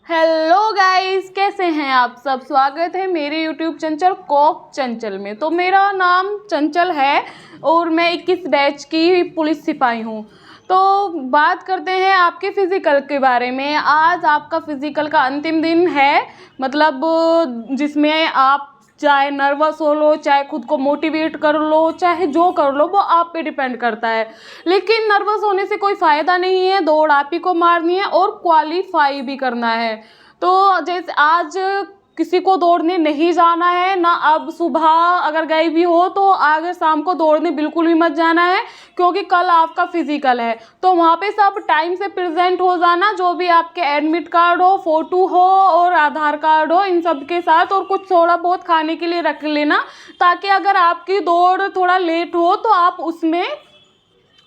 Hello guys, कैसे हैं आप सब। स्वागत है मेरे यूट्यूब चैनल कॉक चंचल में। तो मेरा नाम चंचल है और मैं 21 बैच की पुलिस सिपाही हूँ। तो बात करते हैं आपके फ़िज़िकल के बारे में। आज आपका फ़िज़िकल का अंतिम दिन है, मतलब जिसमें आप चाहे नर्वस हो लो, चाहे खुद को मोटिवेट कर लो, चाहे जो कर लो, वो आप पे डिपेंड करता है। लेकिन नर्वस होने से कोई फ़ायदा नहीं है, दौड़ आप ही को मारनी है और क्वालिफाई भी करना है। तो जैसे आज किसी को दौड़ने नहीं जाना है ना, अब सुबह अगर गए भी हो तो आगे शाम को दौड़ने बिल्कुल भी मत जाना है, क्योंकि कल आपका फिजिकल है। तो वहाँ पे सब टाइम से प्रेजेंट हो जाना, जो भी आपके एडमिट कार्ड हो, फोटो हो और आधार कार्ड हो, इन सब के साथ, और कुछ थोड़ा बहुत खाने के लिए रख लेना, ताकि अगर आपकी दौड़ थोड़ा लेट हो तो आप उसमें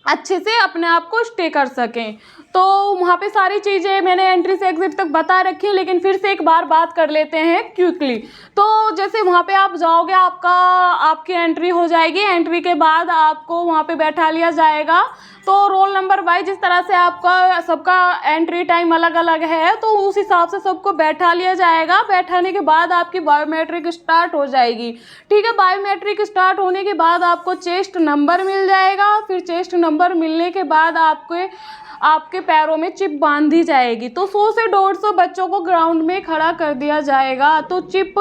अच्छे से अपने आप को स्टे कर सकें। तो वहाँ पे सारी चीज़ें मैंने एंट्री से एग्जिट तक बता रखी है, लेकिन फिर से एक बार बात कर लेते हैं क्विकली। तो जैसे वहाँ पे आप जाओगे, आपकी एंट्री हो जाएगी। एंट्री के बाद आपको वहाँ पे बैठा लिया जाएगा। तो रोल नंबर वाइज जिस तरह से आपका सबका एंट्री टाइम अलग अलग है, तो उस हिसाब से सबको बैठा लिया जाएगा। बैठाने के बाद आपकी बायोमेट्रिक स्टार्ट हो जाएगी। ठीक है, बायोमेट्रिक स्टार्ट होने के बाद आपको चेस्ट नंबर मिल जाएगा। फिर चेस्ट नंबर मिलने के बाद आपके पैरों में चिप बांधी जाएगी। तो 100 से 150 बच्चों को ग्राउंड में खड़ा कर दिया जाएगा। तो चिप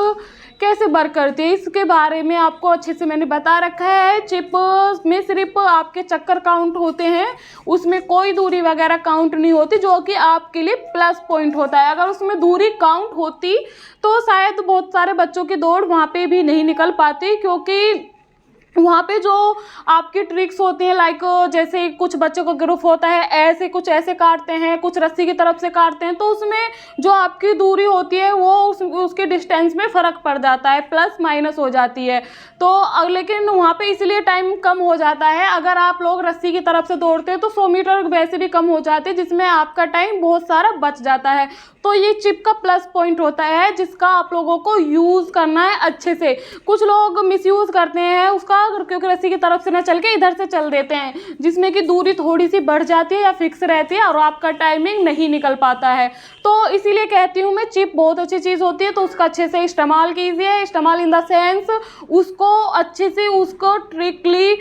कैसे वर्क करती है इसके बारे में आपको अच्छे से मैंने बता रखा है। चिप में सिर्फ आपके चक्कर काउंट होते हैं, उसमें कोई दूरी वगैरह काउंट नहीं होती, जो कि आपके लिए प्लस पॉइंट होता है। अगर उसमें दूरी काउंट होती तो शायद बहुत सारे बच्चों की दौड़ वहाँ पे भी नहीं निकल पाती, क्योंकि वहाँ पे जो आपकी ट्रिक्स होती हैं, लाइक जैसे कुछ बच्चों का ग्रुप होता है, ऐसे कुछ ऐसे काटते हैं, कुछ रस्सी की तरफ से काटते हैं, तो उसमें जो आपकी दूरी होती है वो उसके डिस्टेंस में फ़र्क पड़ जाता है, प्लस माइनस हो जाती है। तो लेकिन वहाँ पे इसलिए टाइम कम हो जाता है। अगर आप लोग रस्सी की तरफ से दौड़ते हैं तो 100 मीटर वैसे भी कम हो जाते हैं, जिसमें आपका टाइम बहुत सारा बच जाता है। तो ये चिप का प्लस पॉइंट होता है, जिसका आप लोगों को यूज़ करना है अच्छे से। कुछ लोग मिसयूज़ करते हैं उसका, क्योंकि रस्सी की तरफ से ना चल के इधर से चल देते हैं, जिसमें कि दूरी थोड़ी सी बढ़ जाती है या फिक्स रहती है और आपका टाइमिंग नहीं निकल पाता है। तो इसीलिए कहती हूँ मैं, चिप बहुत अच्छी चीज़ होती है, तो उसका अच्छे से इस्तेमाल कीजिए। इस्तेमाल इन द सेंस उसको अच्छे से, उसको स्ट्रिक्टली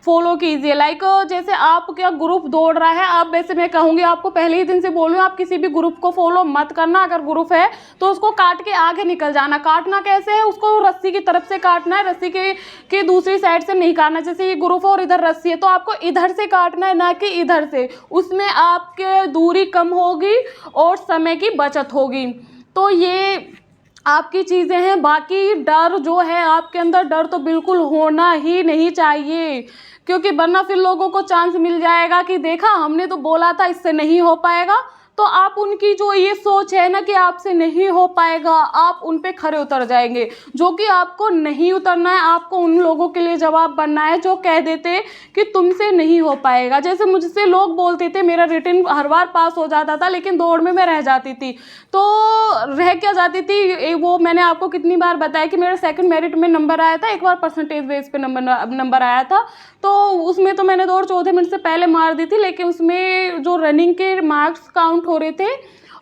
फॉलो कीजिए। लाइक जैसे आपका ग्रुप दौड़ रहा है, आप वैसे मैं कहूँगी, आपको पहले ही दिन से बोल रही हूँ, आप किसी भी ग्रुप को फॉलो मत करना। अगर ग्रुप है तो उसको काट के आगे निकल जाना। काटना कैसे है, उसको रस्सी की तरफ से काटना है, रस्सी के दूसरी साइड से नहीं काटना। जैसे ये ग्रुप है और इधर रस्सी है, तो आपको इधर से काटना है, ना कि इधर से। उसमें आपके दूरी कम होगी और समय की बचत होगी। तो ये आपकी चीज़ें हैं। बाकी डर जो है आपके अंदर, डर तो बिल्कुल होना ही नहीं चाहिए, क्योंकि वरना फिर लोगों को चांस मिल जाएगा कि देखा, हमने तो बोला था इससे नहीं हो पाएगा। तो आप उनकी जो ये सोच है ना कि आपसे नहीं हो पाएगा, आप उन पे खरे उतर जाएंगे, जो कि आपको नहीं उतरना है। आपको उन लोगों के लिए जवाब बनना है जो कह देते कि तुमसे नहीं हो पाएगा। जैसे मुझसे लोग बोलते थे, मेरा रिटन हर बार पास हो जाता था, लेकिन दौड़ में मैं रह जाती थी। तो रह क्या जाती थी, वो मैंने आपको कितनी बार बताया कि मेरा सेकंड मेरिट में नंबर आया था, एक बार परसेंटेज बेस पे नंबर आया था। तो उसमें तो मैंने दौड़ 14 मिनट से पहले मार दी थी, लेकिन उसमें जो रनिंग के मार्क्स काउंट हो रहे थे,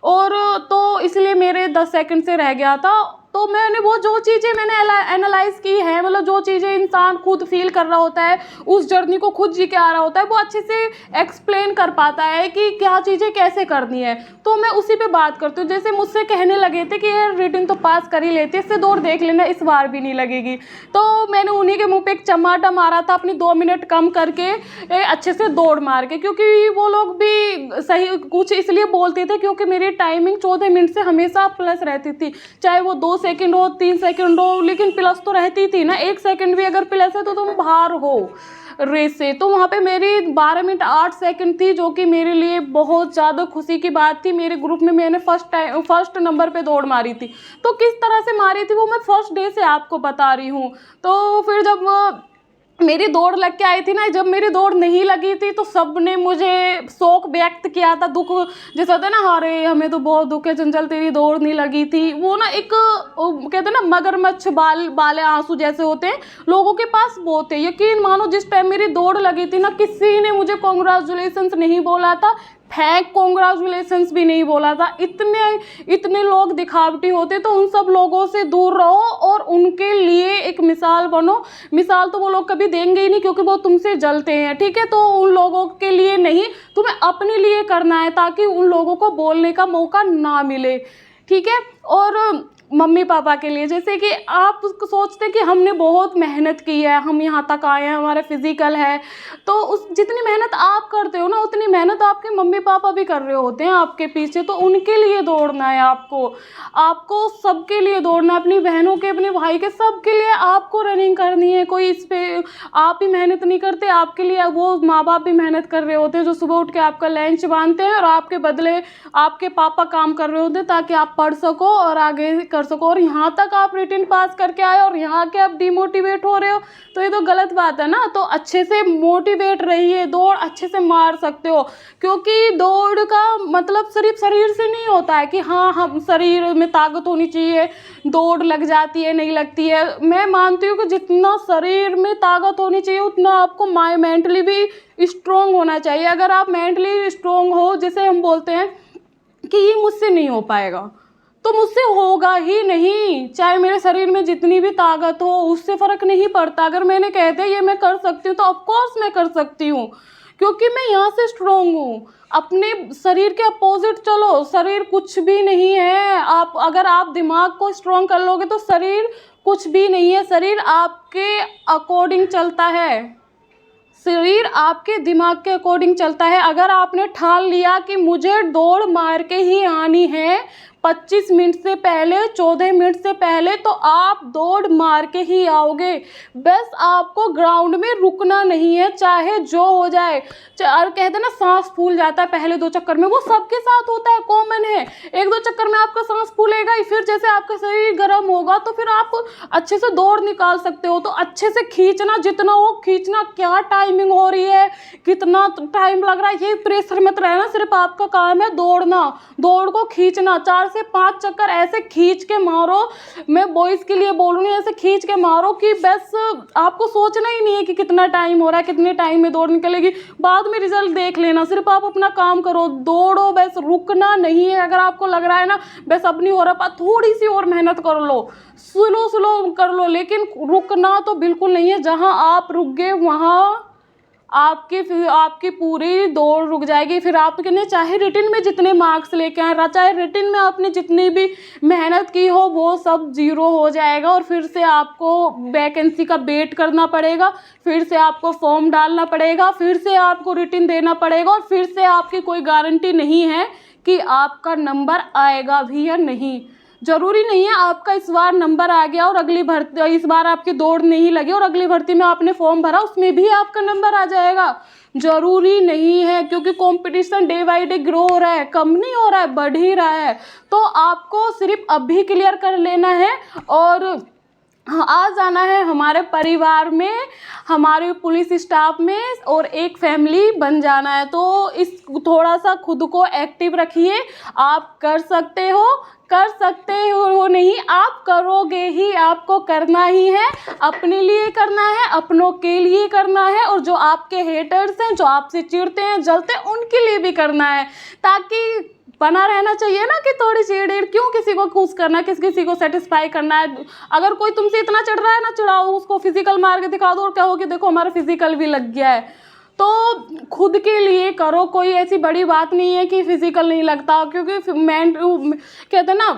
और तो इसलिए मेरे 10 सेकंड से रह गया था। तो मैंने वो जो चीज़ें मैंने एनालाइज की है, मतलब जो चीज़ें इंसान खुद फील कर रहा होता है, उस जर्नी को खुद जी के आ रहा होता है, वो अच्छे से एक्सप्लेन कर पाता है कि क्या चीज़ें कैसे करनी है। तो मैं उसी पे बात करती हूँ। जैसे मुझसे कहने लगे थे कि ये रिटन तो पास कर ही लेती है, इससे दौड़ देख लेना, इस बार भी नहीं लगेगी। तो मैंने उन्हीं के मुँह पे एक चमाटा मारा था, अपनी 2 मिनट कम करके अच्छे से दौड़ मार के। क्योंकि वो लोग भी सही कुछ इसलिए बोलते थे क्योंकि मेरी टाइमिंग 14 मिनट से हमेशा प्लस रहती थी, चाहे वो 2 सेकंड हो, 3 सेकंड हो, लेकिन प्लस तो रहती थी ना। 1 सेकंड भी अगर प्लस है तो तुम बाहर हो रेस से। तो वहाँ पे मेरी 12 मिनट 8 सेकंड थी, जो कि मेरे लिए बहुत ज़्यादा खुशी की बात थी। मेरे ग्रुप में मैंने फर्स्ट नंबर पे दौड़ मारी थी। तो किस तरह से मारी थी वो मैं फर्स्ट डे से आपको बता रही हूँ। तो फिर जब मेरी दौड़ लग के आई थी ना, जब मेरी दौड़ नहीं लगी थी तो सब ने मुझे शोक व्यक्त किया था, दुख जैसा होता है ना, अरे हमें तो बहुत दुख है चंचल, तेरी दौड़ नहीं लगी थी। वो ना एक कहते हैं ना, मगरमच्छ बाले आंसू जैसे होते हैं, लोगों के पास बहुत है। यकीन मानो, जिस टाइम मेरी दौड़ लगी थी ना, किसी ने मुझे कॉन्ग्रेचुलेशंस नहीं बोला था, फेक कॉन्ग्रेचुलेशंस भी नहीं बोला था। इतने लोग दिखावटी होते, तो उन सब लोगों से दूर रहो और उनके लिए एक मिसाल बनो। मिसाल तो वो लोग कभी देंगे ही नहीं, क्योंकि वो तुमसे जलते हैं, ठीक है। तो उन लोगों के लिए नहीं, तुम्हें अपने लिए करना है, ताकि उन लोगों को बोलने का मौका ना मिले, ठीक है। और मम्मी पापा के लिए, जैसे कि आप सोचते हैं कि हमने बहुत मेहनत की है, हम यहाँ तक आए हैं, हमारा फिजिकल है, तो उस जितनी मेहनत आप करते हो ना, उतनी मेहनत आपके मम्मी पापा भी कर रहे होते हैं आपके पीछे। तो उनके लिए दौड़ना है आपको सबके लिए दौड़ना है, अपनी बहनों के, अपने भाई के, सबके लिए आपको रनिंग करनी है। कोई इस पे आप ही मेहनत नहीं करते, आपके लिए वो माँ बाप भी मेहनत कर रहे होते हैं, जो सुबह उठ के आपका लंच बांधते हैं, और आपके बदले आपके पापा काम कर रहे होते हैं, ताकि आप पढ़ सको और आगे कर सको। और यहाँ तक आप रिटन पास करके आए और यहाँ के आप डिमोटिवेट हो रहे हो, तो ये तो गलत बात है ना। तो अच्छे से मोटिवेट रहिए, दौड़ अच्छे से मार सकते हो, क्योंकि दौड़ का मतलब सिर्फ शरीर से नहीं होता है कि हाँ हम शरीर में ताकत होनी चाहिए, दौड़ लग जाती है, नहीं लगती है। मैं मानती हूँ कि जितना शरीर में ताकत होनी चाहिए, उतना आपको मेंटली भी स्ट्रोंग होना चाहिए। अगर आप मेंटली स्ट्रोंग हो, जिसे हम बोलते हैं कि ये मुझसे नहीं हो पाएगा, तो मुझसे होगा ही नहीं, चाहे मेरे शरीर में जितनी भी ताकत हो, उससे फ़र्क नहीं पड़ता। अगर मैंने कहते ये मैं कर सकती हूँ, तो ऑफकोर्स मैं कर सकती हूँ, क्योंकि मैं यहाँ से स्ट्रोंग हूँ। अपने शरीर के अपोजिट चलो, शरीर कुछ भी नहीं है। अगर आप दिमाग को स्ट्रोंग कर लोगे, तो शरीर कुछ भी नहीं है। शरीर आपके अकॉर्डिंग चलता है, शरीर आपके दिमाग के अकॉर्डिंग चलता है। अगर आपने ठान लिया कि मुझे दौड़ मार के ही आनी है, 25 मिनट से पहले, 14 मिनट से पहले, तो आप दौड़ मार के ही आओगे। बस आपको ग्राउंड में रुकना नहीं है, चाहे जो हो जाए। और कहते हैं ना, सांस फूल जाता है पहले 2 चक्कर में, वो सबके साथ होता है, कॉमन है। 1-2 चक्कर में आपका सांस फूलेगा ही, फिर जैसे आपका शरीर गर्म होगा, तो फिर आप अच्छे से दौड़ निकाल सकते हो। तो अच्छे से खींचना, जितना हो खींचना, क्या टाइमिंग हो रही है, कितना टाइम लग रहा है, ये प्रेशर मत रहना। सिर्फ आपका काम है दौड़ना, दौड़ को खींचना। 4 से 5 चक्कर ऐसे खींच के मारो। मैं बॉयज़ के लिए बोल रही हूँ, ऐसे खींच के मारो कि बस आपको सोचना ही नहीं है कि कितना टाइम हो रहा है, कितने टाइम में दौड़ निकलेगी, बाद में रिजल्ट देख लेना। सिर्फ आप अपना काम करो, दौड़ो, बस रुकना नहीं है। अगर आपको लग रहा है ना बस अब नहीं हो रहा, थोड़ी सी और मेहनत कर लो, स्लो कर लो, लेकिन रुकना तो बिल्कुल नहीं है। जहाँ आप रुक गए, वहाँ आपकी पूरी दौड़ रुक जाएगी। फिर आपने चाहे रिटन में जितने मार्क्स लेके आए, चाहे रिटन में आपने जितनी भी मेहनत की हो, वो सब जीरो हो जाएगा। और फिर से आपको वैकेंसी का वेट करना पड़ेगा, फिर से आपको फॉर्म डालना पड़ेगा, फिर से आपको रिटन देना पड़ेगा, और फिर से आपकी कोई गारंटी नहीं है कि आपका नंबर आएगा भी या नहीं। जरूरी नहीं है आपका इस बार नंबर आ गया और अगली भर्ती, इस बार आपकी दौड़ नहीं लगी और अगली भर्ती में आपने फॉर्म भरा, उसमें भी आपका नंबर आ जाएगा। जरूरी नहीं है, क्योंकि competition day by day grow हो रहा है, कम नहीं हो रहा है, बढ़ ही रहा है। तो आपको सिर्फ अभी क्लियर कर लेना है और आ जाना है हमारे परिवार में, हमारे पुलिस स्टाफ में, और एक फैमिली बन जाना है। तो इस थोड़ा सा खुद को एक्टिव रखिए। आप कर सकते हो नहीं, आप करोगे ही, आपको करना ही है, अपने लिए करना है, अपनों के लिए करना है, और जो आपके हेटर्स हैं, जो आपसे चिढ़ते हैं, जलते हैं, उनके लिए भी करना है। ताकि बना रहना चाहिए ना कि थोड़ी चिड़, क्यों किसी को खुश करना, किसी को सेटिस्फाई करना है। अगर कोई तुमसे इतना चिढ़ रहा है ना, चिढ़ाओ उसको, फिजिकल मार के दिखा दो और कहो कि देखो हमारा फिजिकल भी लग गया है। तो खुद के लिए करो, कोई ऐसी बड़ी बात नहीं है कि फिजिकल नहीं लगता, क्योंकि कहते हैं ना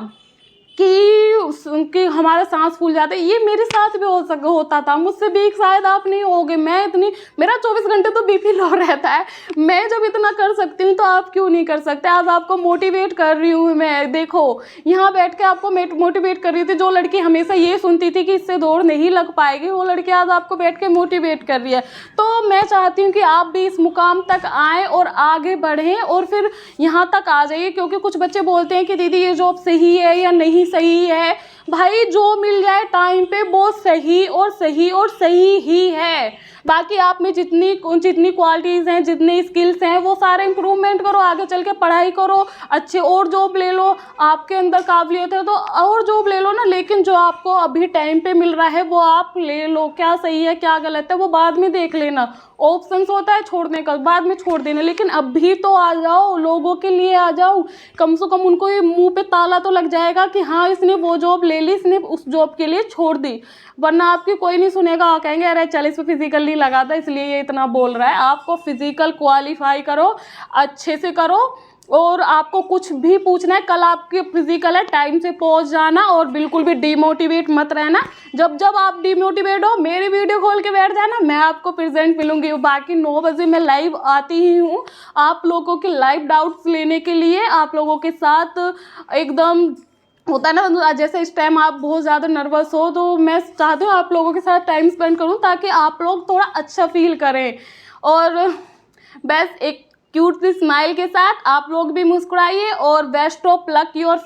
कि हमारा सांस फूल जाता है। ये मेरे साथ भी होता था, मुझसे भी शायद आप नहीं होगे। मेरा 24 घंटे तो बीपी लो रहता है। मैं जब इतना कर सकती हूँ, तो आप क्यों नहीं कर सकते। आज आपको मोटिवेट कर रही हूँ मैं, देखो यहाँ बैठ के आपको मोटिवेट कर रही थी। जो लड़की हमेशा ये सुनती थी कि इससे दौड़ नहीं लग पाएगी, वो लड़की आज आपको बैठ के मोटिवेट कर रही है। तो मैं चाहती हूँ कि आप भी इस मुकाम तक आएँ और आगे बढ़ें और फिर यहाँ तक आ जाइए। क्योंकि कुछ बच्चे बोलते हैं कि दीदी ये जॉब सही है या नहीं सही है। भाई जो मिल जाए टाइम पे वो सही ही है। बाकी आप में जितनी क्वालिटीज़ हैं, जितनी स्किल्स हैं, वो सारे इम्प्रूवमेंट करो, आगे चल के पढ़ाई करो, अच्छे और जॉब ले लो। आपके अंदर काबिलियत है तो और जॉब ले लो ना, लेकिन जो आपको अभी टाइम पे मिल रहा है वो आप ले लो। क्या सही है क्या गलत है वो बाद में देख लेना, ऑप्शंस होता है छोड़ने का, बाद में छोड़ देना, लेकिन अभी तो आ जाओ, लोगों के लिए आ जाओ। कम से कम उनको ये मुंह पे ताला तो लग जाएगा कि हाँ इसने वो जॉब ले ली, इसने उस जॉब के लिए छोड़ दी। वरना आपकी कोई नहीं सुनेगा, कहेंगे अरे चल इस पे फिजिकल नहीं लगा था इसलिए ये इतना बोल रहा है। आपको फिजिकल क्वालिफाई करो, अच्छे से करो, और आपको कुछ भी पूछना है, कल आपकी फिजिकल है, टाइम से पहुंच जाना और बिल्कुल भी डिमोटिवेट मत रहना। जब जब आप डिमोटिवेट हो मेरी वीडियो खोल के बैठ जाना, मैं आपको प्रेजेंट मिलूंगी। बाकी 9 बजे मैं लाइव आती ही हूँ आप लोगों के लाइव डाउट्स लेने के लिए, आप लोगों के साथ एकदम होता है ना, जैसे इस टाइम आप बहुत ज़्यादा नर्वस हो, तो मैं चाहती हूँ आप लोगों के साथ टाइम स्पेंड करूँ ताकि आप लोग थोड़ा अच्छा फील करें। और बस एक क्यूट सी स्माइल के साथ आप लोग भी मुस्कुराइए, और best of luck your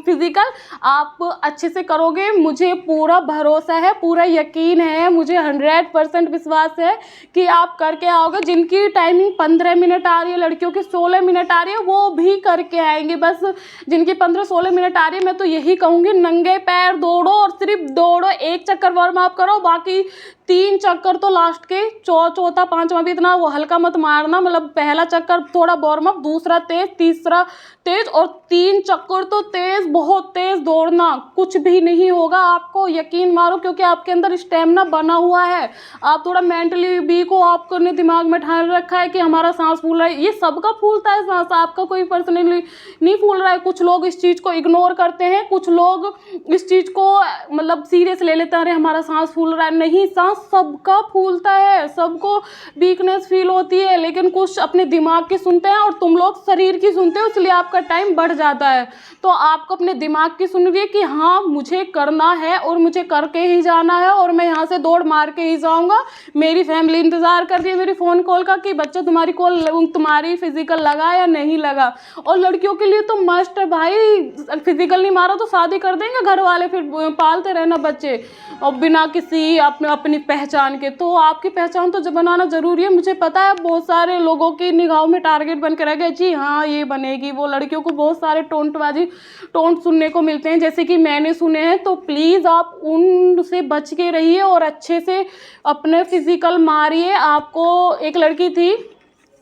physical. आप अच्छे से करोगे, मुझे पूरा भरोसा है, पूरा यकीन है, मुझे 100% विश्वास है कि आप करके आओगे। जिनकी टाइमिंग 15 मिनट आ रही है, लड़कियों की 16 मिनट आ रही है, वो भी करके आएंगे। बस जिनकी 15-16 मिनट आ रही है, मैं तो यही कहूँगी नंगे पैर दौड़ो, और सिर्फ दौड़ो, 1 चक्कर वार्म अप करो, बाकी 3 चक्कर तो लास्ट के, चौथा 5वां भी इतना वो हल्का मत मारना। मतलब पहला चक्कर थोड़ा वार्म अप, दूसरा तेज, तीसरा तेज, और 3 चक्कर तो तेज, बहुत तेज दौड़ना। कुछ भी नहीं होगा, आपको यकीन मारो, क्योंकि आपके अंदर स्टेमिना बना हुआ है। आप थोड़ा मेंटली वीक हो, आपको ने दिमाग में ठान रखा है कि हमारा सांस फूल रहा है। ये सबका फूलता है सांस, आपका कोई पर्सनली नहीं फूल रहा है। कुछ लोग इस चीज़ को इग्नोर करते हैं, कुछ लोग इस चीज़ को मतलब सीरियस ले लेते हैं, अरे हमारा सांस फूल रहा है। नहीं, सांस सबका फूलता है, सबको वीकनेस फील होती है, लेकिन कुछ अपने दिमाग की सुनते हैं और तुम लोग शरीर की सुनते हो, इसलिए आपका टाइम बढ़ जाता है। तो आपको अपने दिमाग की सुनिए कि हाँ मुझे करना है और मुझे करके ही जाना है, और मैं यहाँ से दौड़ मार के ही जाऊँगा। मेरी फैमिली इंतज़ार कर रही है मेरी फ़ोन कॉल का कि बच्चा तुम्हारी कॉल, तुम्हारी फिजिकल लगा या नहीं लगा। और लड़कियों के लिए तो मस्ट है भाई, फिजिकल नहीं मारा तो शादी कर देंगे घर वाले, फिर पालते रहना बच्चे और बिना किसी अपनी पहचान के। तो आपकी पहचान तो जब बनाना ज़रूरी है। मुझे पता है बहुत सारे लोगों की निगाहों में टारगेट बन के रह गए, जी हाँ ये बनेगी वो। लड़कियों को बहुत सारे टोंट सुनने को मिलते हैं, जैसे कि मैंने सुने हैं। तो प्लीज़ आप उनसे बच के रहिए और अच्छे से अपने फिजिकल मारिए। आपको एक लड़की थी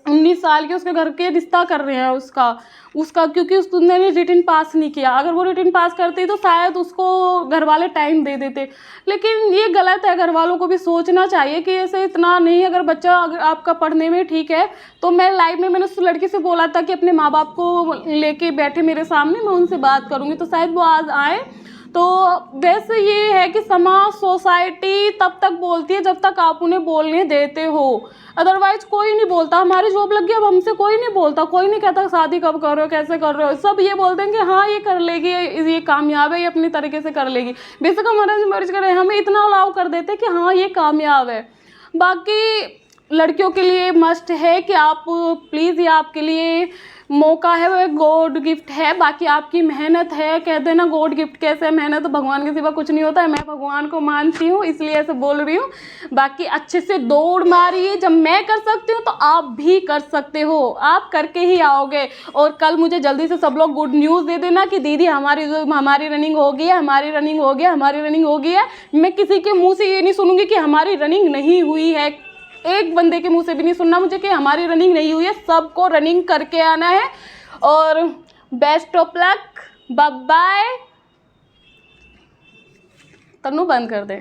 19 साल की, उसके घर के रिश्ता कर रहे हैं उसका क्योंकि उसने रिटन पास नहीं किया। अगर वो रिटन पास करती तो शायद उसको घर वाले टाइम दे देते, लेकिन ये गलत है। घर वालों को भी सोचना चाहिए कि ऐसे इतना नहीं। अगर बच्चा अगर आपका पढ़ने में ठीक है, तो मैं लाइव में मैंने उस लड़की से बोला था कि अपने माँ बाप को लेके बैठे मेरे सामने, मैं उनसे बात करूँगी, तो शायद वो आज आए। तो वैसे ये है कि समाज, सोसाइटी तब तक बोलती है जब तक आप उन्हें बोलने देते हो, अदरवाइज कोई नहीं बोलता। हमारी जॉब लग गई, अब हमसे कोई नहीं बोलता, कोई नहीं कहता शादी कब कर रहे हो, कैसे कर रहे हो। सब ये बोलते हैं कि हाँ ये कर लेगी, ये कामयाब है, ये अपनी तरीके से कर लेगी। बेशक हमारा मर्ज करें, हमें इतना अलाउ कर देते कि हाँ ये कामयाब है। बाकी लड़कियों के लिए मस्ट है कि आप प्लीज़, ये आपके लिए मौका है, वो गॉड गिफ्ट है। बाकी आपकी मेहनत है, कहते हैं ना गॉड गिफ्ट कैसे है, मेहनत तो भगवान के सिवा कुछ नहीं होता है। मैं भगवान को मानती हूँ इसलिए ऐसे बोल रही हूँ। बाकी अच्छे से दौड़ मारिए, जब मैं कर सकती हूँ तो आप भी कर सकते हो, आप करके ही आओगे। और कल मुझे जल्दी से सब लोग गुड न्यूज़ दे देना कि दीदी हमारी रनिंग हो गई है, हमारी रनिंग हो गया, हमारी रनिंग हो गई है। मैं किसी के मुँह से ये नहीं सुनूंगी कि हमारी रनिंग नहीं हुई है, एक बंदे के मुंह से भी नहीं सुनना मुझे कि हमारी रनिंग नहीं हुई है। सबको रनिंग करके आना है। और best of luck, bye bye. Tannu बंद कर दे।